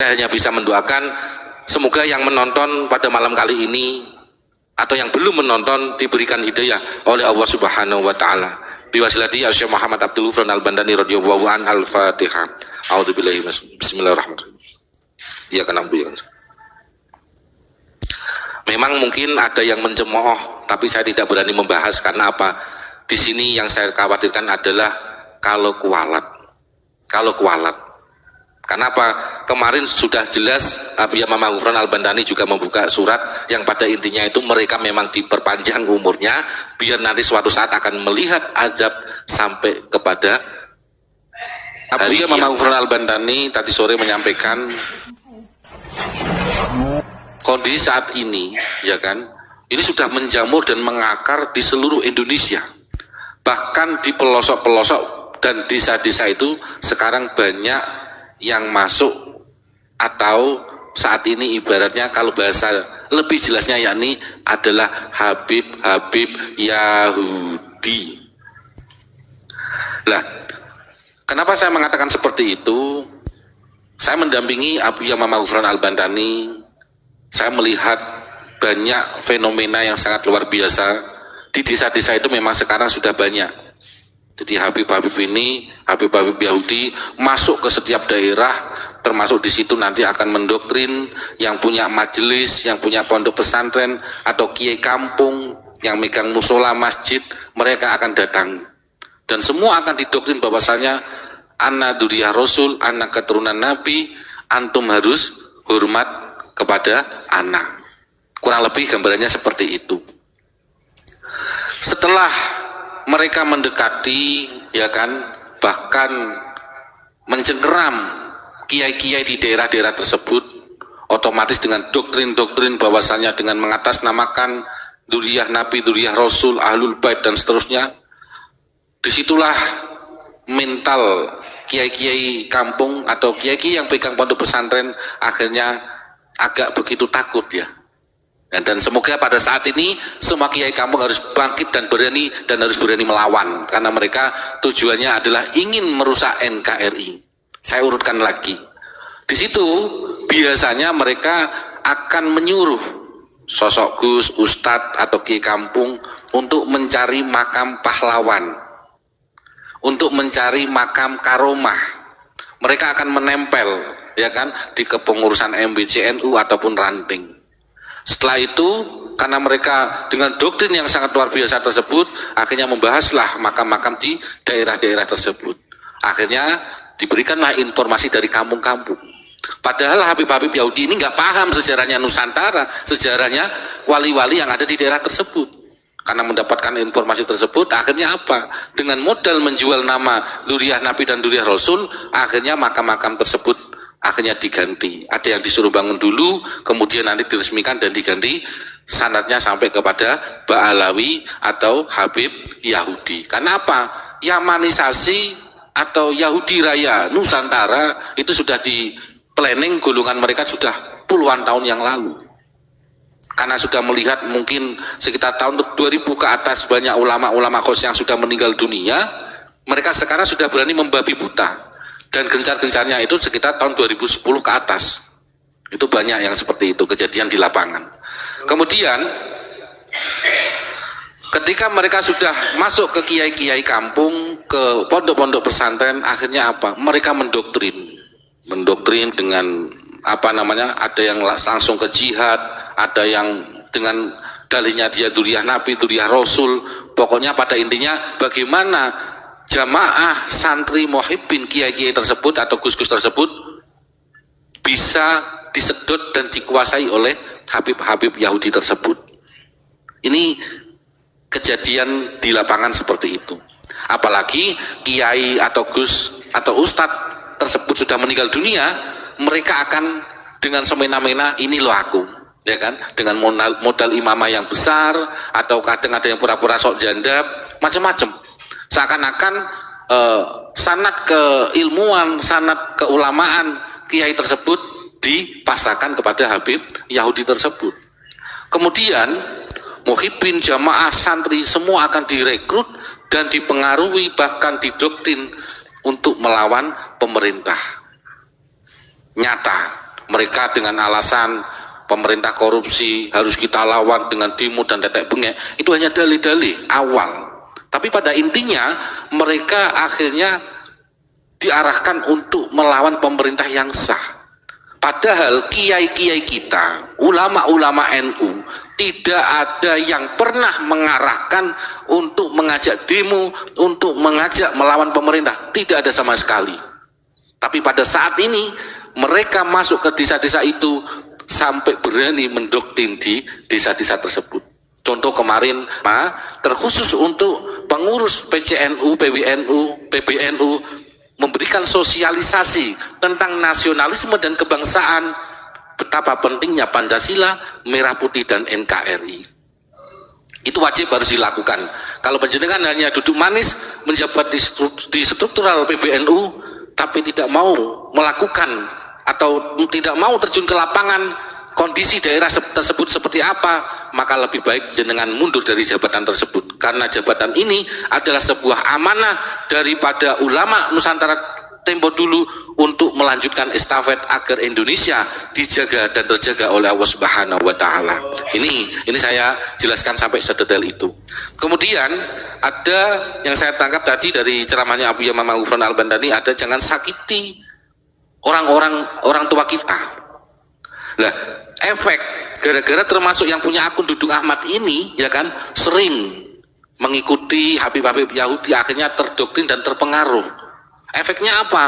Saya hanya bisa mendoakan semoga yang menonton pada malam kali ini atau yang belum menonton diberikan hidayah oleh Allah Subhanahu wa taala. Biwasilati Syekh Muhammad Abdul Ghafur Al-Albani radhiyallahu anhu. Al-Fatihah. A'udzubillahi bismillahirrahmanirrahim. Ya kan memang mungkin ada yang mencemooh, tapi saya tidak berani membahas karena apa? Di sini yang saya khawatirkan adalah kalau kualat. Kenapa? Kemarin sudah jelas Habib Muhammad Ghafur Al-Albani juga membuka surat yang pada intinya itu mereka memang diperpanjang umurnya biar nanti suatu saat akan melihat azab sampai kepada Habib Muhammad Ghafur Al-Albani tadi sore menyampaikan kondisi saat ini, ya kan, ini sudah menjamur dan mengakar di seluruh Indonesia, bahkan di pelosok-pelosok dan desa-desa itu sekarang banyak yang masuk atau saat ini ibaratnya kalau bahasa lebih jelasnya yakni adalah Habib Yahudi. Lah, kenapa saya mengatakan seperti itu? Saya mendampingi Habib Muhammad Ghafur Al-Albani. Saya melihat banyak fenomena yang sangat luar biasa di desa-desa itu. Memang sekarang sudah banyak. Jadi Habib-Habib ini, Habib-Habib Yahudi masuk ke setiap daerah, termasuk di situ nanti akan mendoktrin yang punya majelis, yang punya pondok pesantren atau kiai kampung yang megang musola masjid, mereka akan datang dan semua akan didoktrin bahwasanya anak dzurriyyah Rasul, anak keturunan Nabi, antum harus hormat kepada anak. Kurang lebih gambarannya seperti itu. Setelah mereka mendekati, ya kan, bahkan mencengkeram kiai-kiai di daerah-daerah tersebut, otomatis dengan doktrin-doktrin bahwasanya dengan mengatasnamakan dzurriyyah Nabi, dzurriyyah Rasul, ahlul bait dan seterusnya, disitulah mental kiai-kiai kampung atau kiai-kiai yang pegang pondok pesantren akhirnya agak begitu takut ya. Dan semoga pada saat ini semua kiai kampung harus bangkit dan harus berani melawan, karena mereka tujuannya adalah ingin merusak NKRI. Saya urutkan lagi. Di situ biasanya mereka akan menyuruh sosok Gus, Ustadz atau kiai kampung untuk mencari makam pahlawan, untuk mencari makam karomah. Mereka akan menempel, ya kan, di kepengurusan MBCNU ataupun ranting. Setelah itu, karena mereka dengan doktrin yang sangat luar biasa tersebut, akhirnya membahaslah makam-makam di daerah-daerah tersebut. Akhirnya diberikanlah informasi dari kampung-kampung. Padahal Habib-Habib Yahudi ini nggak paham sejarahnya Nusantara, sejarahnya wali-wali yang ada di daerah tersebut. Karena mendapatkan informasi tersebut, akhirnya apa? Dengan modal menjual nama dzurriyyah Nabi dan dzurriyyah Rasul, akhirnya makam-makam tersebut akhirnya diganti. Ada yang disuruh bangun dulu, kemudian nanti diresmikan dan diganti sanadnya sampai kepada Ba'alawi atau Habib Yahudi. Karena apa? Yamanisasi atau Yahudi Raya Nusantara itu sudah di planning golongan mereka sudah puluhan tahun yang lalu. Karena sudah melihat mungkin sekitar tahun 2000 ke atas banyak ulama-ulama kos yang sudah meninggal dunia, mereka sekarang sudah berani membabi buta. Dan gencar-gencarnya itu sekitar tahun 2010 ke atas. Itu banyak yang seperti itu kejadian di lapangan. Kemudian ketika mereka sudah masuk ke kiai-kiai kampung, ke pondok-pondok pesantren, akhirnya apa? Mereka mendoktrin dengan apa namanya? Ada yang langsung ke jihad, ada yang dengan dalihnya dia dzurriyyah Nabi, dzurriyyah Rasul. Pokoknya pada intinya bagaimana jamaah santri muhibbin kiai-kiai tersebut atau gus-gus tersebut bisa disedot dan dikuasai oleh Habib-Habib Yahudi tersebut. Ini kejadian di lapangan seperti itu. Apalagi kiai atau gus atau ustadz tersebut sudah meninggal dunia, mereka akan dengan semena-mena, ini loh aku, ya kan, dengan modal imamah yang besar, atau kadang ada yang pura-pura sok janda, macam-macam. Seakan-akan sanad keilmuan, sanad keulamaan kiai tersebut dipasrahkan kepada Habib Yahudi tersebut. Kemudian muhibbin, jamaah, santri semua akan direkrut dan dipengaruhi, bahkan didoktrin untuk melawan pemerintah. Nyata mereka dengan alasan pemerintah korupsi harus kita lawan dengan demo dan tetek bengek, itu hanya dalih-dalih awal. Tapi pada intinya mereka akhirnya diarahkan untuk melawan pemerintah yang sah. Padahal kiai-kiai kita, ulama-ulama NU, tidak ada yang pernah mengarahkan untuk mengajak demo, untuk mengajak melawan pemerintah. Tidak ada sama sekali. Tapi pada saat ini mereka masuk ke desa-desa itu sampai berani mendoktrin di desa-desa tersebut. Contoh kemarin, terkhusus untuk pengurus PCNU, PWNU, PBNU, memberikan sosialisasi tentang nasionalisme dan kebangsaan, betapa pentingnya Pancasila, Merah Putih dan NKRI. Itu wajib harus dilakukan. Kalau panjenengan hanya duduk manis menjabat di struktural PBNU, tapi tidak mau melakukan atau tidak mau terjun ke lapangan, kondisi daerah tersebut seperti apa, maka lebih baik jenengan mundur dari jabatan tersebut, karena jabatan ini adalah sebuah amanah daripada ulama Nusantara tempo dulu untuk melanjutkan estafet agar Indonesia dijaga dan terjaga oleh Allah Subhanahu wa taala. Ini saya jelaskan sampai sedetail itu. Kemudian ada yang saya tangkap tadi dari ceramahnya Abu Yamamah Ghufran Al-Bantani, ada jangan sakiti orang tua kita. Lah, efek gara-gara termasuk yang punya akun Dudung Ahmad ini, ya kan, sering mengikuti Habib-habib Yahudi, akhirnya terdoktrin dan terpengaruh. Efeknya apa?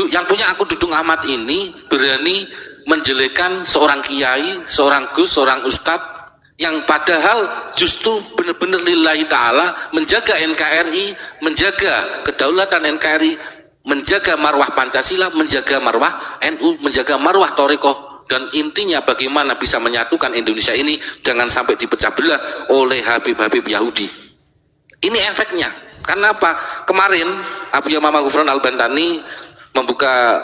Yang punya akun Dudung Ahmad ini berani menjelekkan seorang kiai, seorang gus, seorang ustadz, yang padahal justru benar-benar lillahi ta'ala menjaga NKRI, menjaga kedaulatan NKRI, menjaga marwah Pancasila, menjaga marwah NU, menjaga marwah Thariqah. Dan intinya bagaimana bisa menyatukan Indonesia ini jangan sampai dipecah belah oleh Habib-habib Yahudi. Ini efeknya. Karena apa? Kemarin Abu Yamamah Ghufran Al-Bantani membuka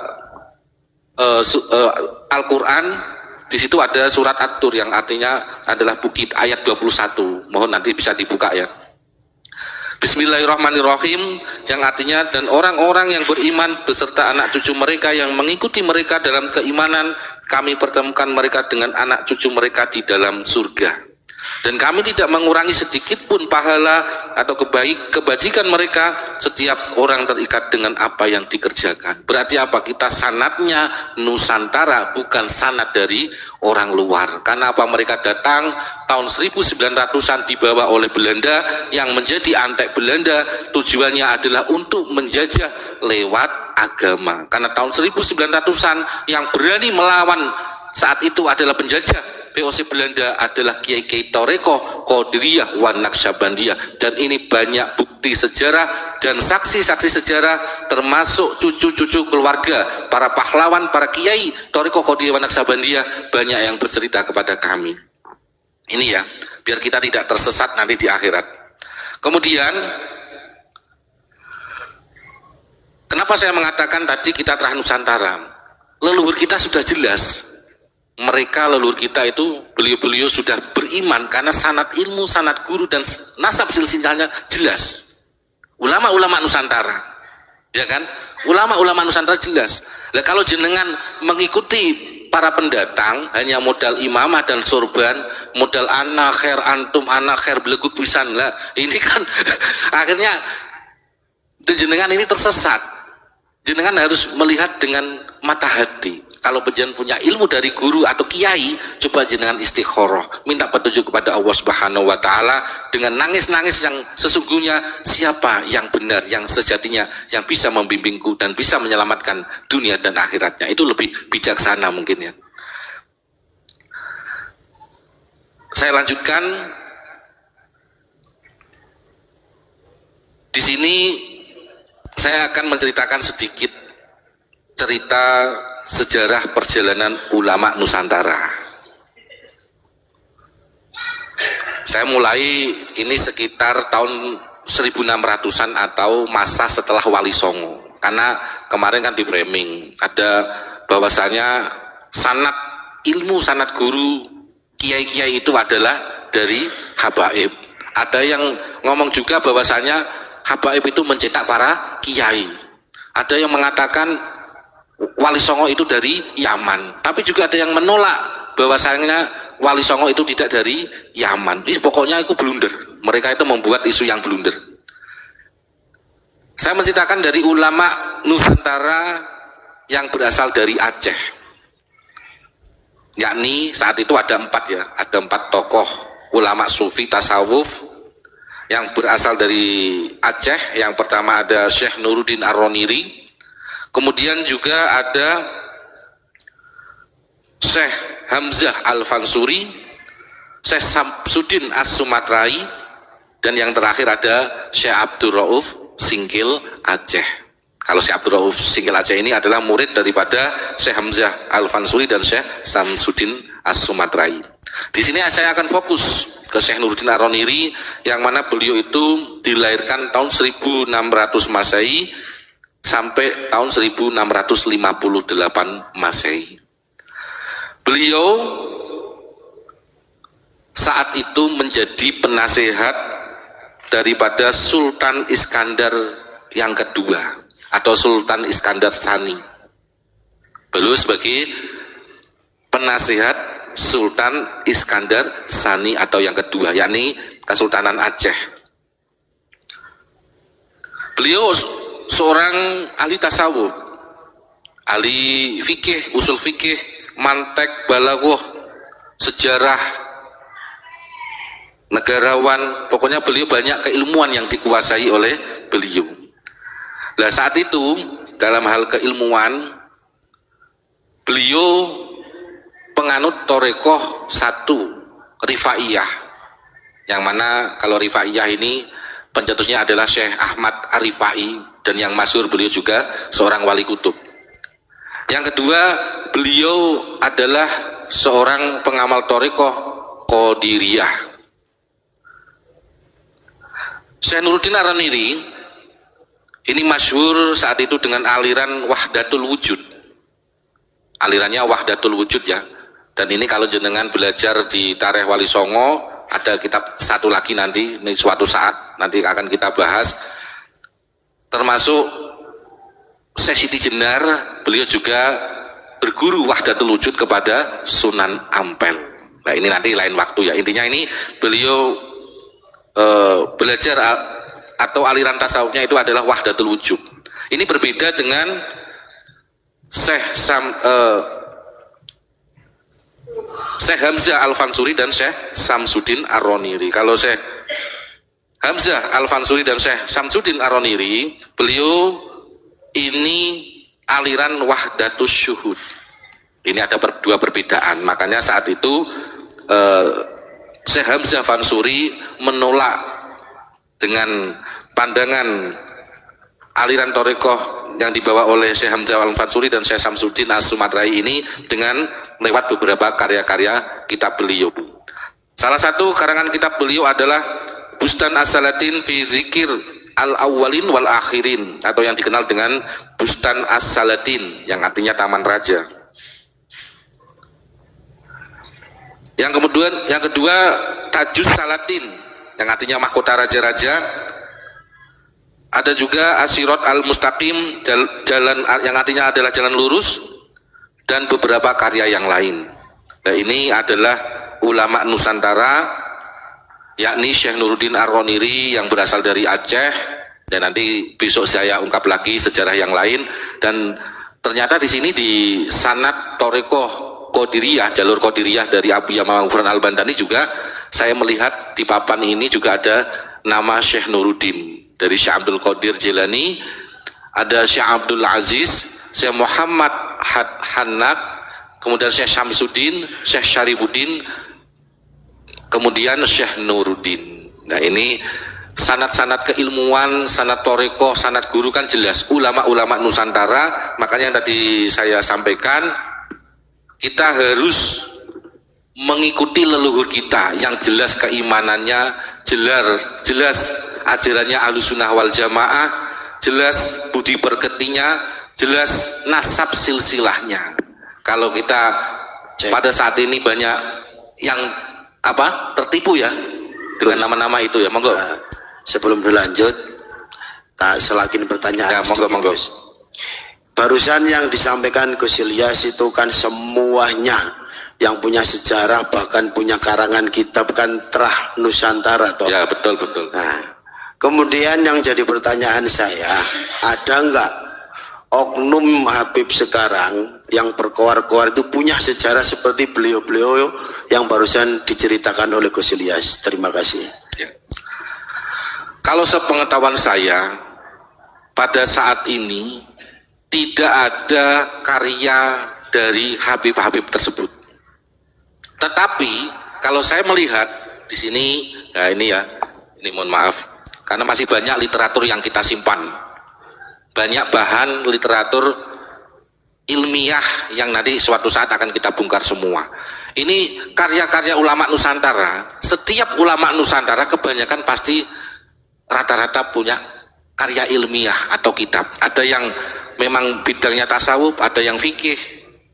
Al-Quran. Di situ ada surat At-Tur yang artinya adalah bukit, ayat 21. Mohon nanti bisa dibuka ya. Bismillahirrahmanirrahim, yang artinya dan orang-orang yang beriman beserta anak cucu mereka yang mengikuti mereka dalam keimanan, kami pertemukan mereka dengan anak cucu mereka di dalam surga. Dan kami tidak mengurangi sedikit pun pahala atau kebajikan mereka, setiap orang terikat dengan apa yang dikerjakan. Berarti apa? Kita sanatnya Nusantara, bukan sanat dari orang luar. Karena apa? Mereka datang tahun 1900-an dibawa oleh Belanda, yang menjadi antek Belanda tujuannya adalah untuk menjajah lewat agama. Karena tahun 1900-an yang berani melawan saat itu adalah penjajah VOC Belanda adalah Kiai-Kiai Thariqah, Qadiriyah, wan Naqsyabandiyah. Dan ini banyak bukti sejarah dan saksi-saksi sejarah, termasuk cucu-cucu keluarga para pahlawan, para Kiai Thariqah, Qadiriyah, wan Naqsyabandiyah, banyak yang bercerita kepada kami. Ini ya, biar kita tidak tersesat nanti di akhirat. Kemudian kenapa saya mengatakan tadi kita terah Nusantara? Leluhur kita sudah jelas. Mereka leluhur kita itu, beliau-beliau sudah beriman karena sanad ilmu, sanad guru dan nasab silsilahnya jelas. Ulama-ulama Nusantara, ya kan? Ulama-ulama Nusantara jelas. Nah, kalau jenengan mengikuti para pendatang hanya modal imamah dan sorban, modal anak khair antum, anak khair beleguk pisan lah. Ini kan akhirnya jenengan ini tersesat. Jenengan harus melihat dengan mata hati. Kalau jenengan punya ilmu dari guru atau kiai, coba jenengan istikharah, minta petunjuk kepada Allah Subhanahu wa taala dengan nangis-nangis yang sesungguhnya, siapa yang benar, yang sejatinya, yang bisa membimbingku dan bisa menyelamatkan dunia dan akhiratnya. Itu lebih bijaksana mungkin ya. Saya lanjutkan. Di sini saya akan menceritakan sedikit cerita sejarah perjalanan ulama Nusantara. Saya mulai ini sekitar tahun 1600-an atau masa setelah Wali Songo. Karena kemarin kan di framing ada bahwasanya sanad ilmu, sanad guru kiai-kiai itu adalah dari habaib. Ada yang ngomong juga bahwasanya habaib itu mencetak para kiai. Ada yang mengatakan Wali Songo itu dari Yaman. Tapi juga ada yang menolak bahwasanya Wali Songo itu tidak dari Yaman. Pokoknya itu blunder. Mereka itu membuat isu yang blunder. Saya menceritakan dari ulama Nusantara yang berasal dari Aceh. Yakni saat itu ada 4 ya, ada 4 tokoh ulama sufi tasawuf yang berasal dari Aceh. Yang pertama ada Syekh Nuruddin Ar-Roniri, kemudian juga ada Syekh Hamzah Al-Fansuri, Syekh Samsudin As-Sumatrai, dan yang terakhir ada Syekh Abdul Rauf Singkil Aceh. Kalau Syekh Abdul Rauf Singkil Aceh ini adalah murid daripada Syekh Hamzah Al-Fansuri dan Syekh Samsudin As-Sumatrai. Di sini saya akan fokus ke Syekh Nuruddin Ar-Roniri, yang mana beliau itu dilahirkan tahun 1600 Masehi sampai tahun 1658 Masehi. Beliau saat itu menjadi penasehat daripada Sultan Iskandar yang kedua atau Sultan Iskandar Tsani. Beliau sebagai penasehat Sultan Iskandar Tsani atau yang kedua, yakni Kesultanan Aceh. Beliau seorang ahli tasawuf, ahli fikih, usul fikih, mantek, balaghah, sejarah, negarawan. Pokoknya beliau banyak keilmuan yang dikuasai oleh beliau. Nah, saat itu dalam hal keilmuan beliau penganut Thorekoh 1 Rifaiyah, yang mana kalau Rifaiyah ini pencetusnya adalah Syekh Ahmad Ar-Rifai, dan yang masyhur beliau juga seorang wali kutub. Yang kedua, beliau adalah seorang pengamal Thorekoh Qadiriyah. Syekh Nuruddin Ar-Roniri ini masyhur saat itu dengan aliran Wahdatul Wujud. Alirannya Wahdatul Wujud ya. Dan ini kalau jenengan belajar di Tarikh Wali Songo, ada kitab satu lagi nanti, ini suatu saat nanti akan kita bahas. Termasuk Syekh Siti Jenar, beliau juga berguru Wahdatul Wujud kepada Sunan Ampel. Nah, ini nanti lain waktu ya. Intinya ini beliau belajar atau aliran tasawufnya itu adalah Wahdatul Wujud. Ini berbeda dengan Syekh Hamzah Al-Fansuri dan Syekh Samsudin Ar-Roniri. Kalau Syekh Hamzah Al-Fansuri dan Syekh Samsudin Ar-Roniri, beliau ini aliran Wahdatus Syuhud. Ini ada dua perbedaan. Makanya saat itu Syekh Hamzah Fansuri menolak dengan pandangan aliran Thorekoh yang dibawa oleh Syekh Hamzah Al-Fansuri dan Syekh Samsudin As-Sumatrai ini dengan lewat beberapa karya-karya kitab beliau. Salah satu karangan kitab beliau adalah Bustan As-Salatin fi Zikir Al-Awwalin wal Akhirin, atau yang dikenal dengan Bustan As-Salatin, yang artinya Taman Raja. Yang kedua Tajus Salatin, yang artinya mahkota raja-raja. Ada juga Asyirat Al-Mustaqim, jalan yang artinya adalah jalan lurus, dan beberapa karya yang lain. Nah, ini adalah ulama Nusantara, yakni Syekh Nuruddin Ar-Roniri yang berasal dari Aceh, dan nanti besok saya ungkap lagi sejarah yang lain. Dan ternyata di sini di sanad Thorekoh Qadiriyah, jalur Qadiriyah dari Abu Yamamah Ghufran Al-Bantani juga saya melihat di papan ini juga ada nama Syekh Nuruddin. Dari Syekh Abdul Qadir Jilani, ada Syekh Abdul Aziz, Syekh Muhammad Hannad, kemudian Syekh Syamsuddin, Syekh Syaribuddin, kemudian Syekh Nuruddin. Nah, ini sanad-sanad keilmuan, sanad Thorekoh, sanad guru kan jelas ulama-ulama Nusantara. Makanya yang tadi saya sampaikan, kita harus mengikuti leluhur kita yang jelas keimanannya, jelas ajarannya Ahlussunnah wal Jamaah, jelas budi pekertinya, jelas nasab silsilahnya. Kalau kita pada saat ini banyak yang tertipu ya dengan nama-nama itu ya. Monggo. Sebelum berlanjut, tak selakin pertanyaan. Ya, monggo. Barusan yang disampaikan Gus Ilyas itu kan semuanya yang punya sejarah, bahkan punya karangan kitab kan Terah Nusantara toh. Ya, betul betul. Nah, kemudian yang jadi pertanyaan saya, ada enggak oknum Habib sekarang yang berkoar-koar itu punya sejarah seperti beliau-beliau yang barusan diceritakan oleh Gus Ilyas? Terima kasih. Ya. Kalau sepengetahuan saya, pada saat ini tidak ada karya dari Habib-Habib tersebut. Tetapi kalau saya melihat di sini, ya ini mohon maaf, karena masih banyak literatur yang kita simpan, banyak bahan literatur ilmiah yang nanti suatu saat akan kita bongkar semua. Ini karya-karya ulama Nusantara. Setiap ulama Nusantara kebanyakan pasti rata-rata punya karya ilmiah atau kitab. Ada yang memang bidangnya tasawuf, ada yang fikih,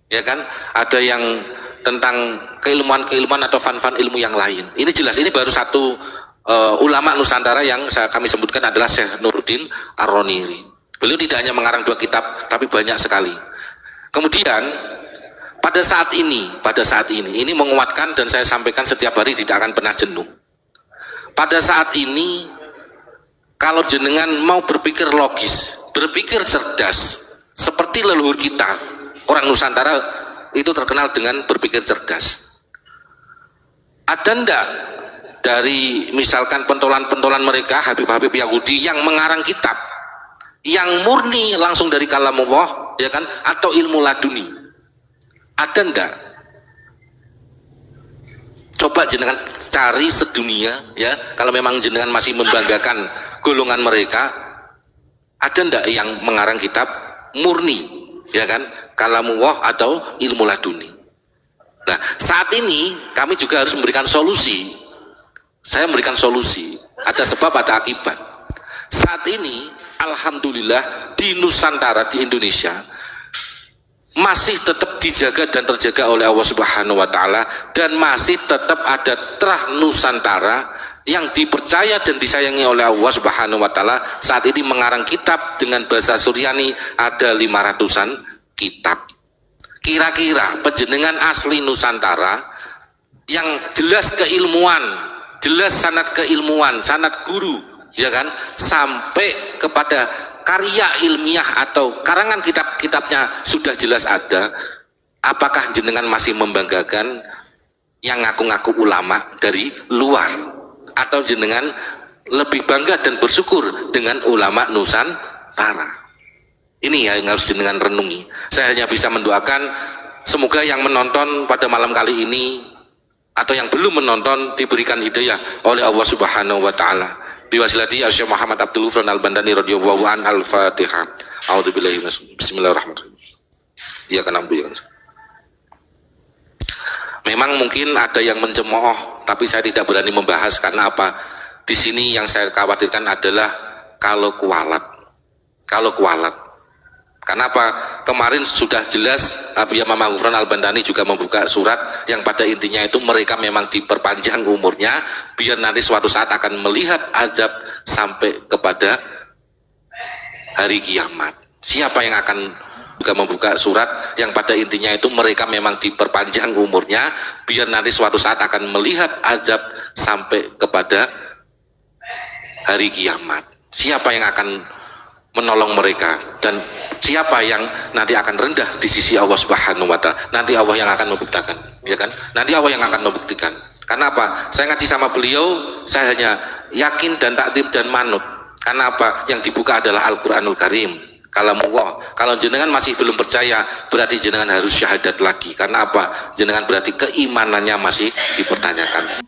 ya kan? Ada yang tentang keilmuan-keilmuan atau fan-fan ilmu yang lain. Ini jelas, ini baru satu ulama Nusantara yang kami sebutkan adalah Syekh Nuruddin Ar-Roniri. Beliau tidak hanya mengarang 2 kitab, tapi banyak sekali. Kemudian pada saat ini menguatkan, dan saya sampaikan setiap hari tidak akan pernah jenuh. Pada saat ini, kalau jenengan mau berpikir logis, berpikir cerdas, seperti leluhur kita, orang Nusantara itu terkenal dengan berpikir cerdas. Ada ndak dari misalkan pentolan-pentolan mereka, Habib-Habib Yahudi yang mengarang kitab yang murni langsung dari kalamullah, ya kan, atau ilmu laduni? Ada ndak? Coba jenengan cari sedunia, ya, kalau memang jenengan masih membanggakan golongan mereka, ada ndak yang mengarang kitab murni, ya kan, kalamullah atau ilmu laduni? Nah, saat ini kami juga harus memberikan solusi. Saya memberikan solusi, ada sebab ada akibat. Saat ini alhamdulillah di Nusantara, di Indonesia masih tetap dijaga dan terjaga oleh Allah Subhanahu wa taala, dan masih tetap ada Terah Nusantara yang dipercaya dan disayangi oleh Allah Subhanahu wa taala. Saat ini mengarang kitab dengan bahasa Suryani ada 500-an kitab. Kira-kira penjenengan asli Nusantara yang jelas keilmuan, jelas sanad keilmuan, sanad guru, ya kan, sampai kepada karya ilmiah atau karangan kitab-kitabnya sudah jelas ada, apakah jenengan masih membanggakan yang ngaku-ngaku ulama dari luar, atau jenengan lebih bangga dan bersyukur dengan ulama Nusantara? Ini yang harus jenengan renungi. Saya hanya bisa mendoakan semoga yang menonton pada malam kali ini atau yang belum menonton diberikan hidayah oleh Allah Subhanahu wa taala. Biwasilati Syekh Muhammad Abdul Ghafur Al-Bandani radhiyallahu an. Al-Fatihah. A'udzubillahi bismillahirrahmanirrahim. Iya kan ambu ya. Memang mungkin ada yang mencemooh, tapi saya tidak berani membahas karena apa? Di sini yang saya khawatirkan adalah kalau kualat. Karena apa? Kemarin sudah jelas Habib Muhammad Ghufran Al-Bandani juga membuka surat yang pada intinya itu mereka memang diperpanjang umurnya biar nanti suatu saat akan melihat azab sampai kepada hari kiamat. Siapa yang akan juga membuka surat yang pada intinya itu mereka memang diperpanjang umurnya biar nanti suatu saat akan melihat azab sampai kepada hari kiamat? Siapa yang akan menolong mereka, dan siapa yang nanti akan rendah di sisi Allah Subhanahu wa taala? Nanti Allah yang akan membuktikan, ya kan? Nanti Allah yang akan membuktikan. Karena apa? Saya ngaji sama beliau, saya hanya yakin dan takdim dan manut. Karena apa? Yang dibuka adalah Al-Qur'anul Karim, kalamullah. Kalau jenengan masih belum percaya, berarti jenengan harus syahadat lagi. Karena apa? Jenengan berarti keimanannya masih dipertanyakan.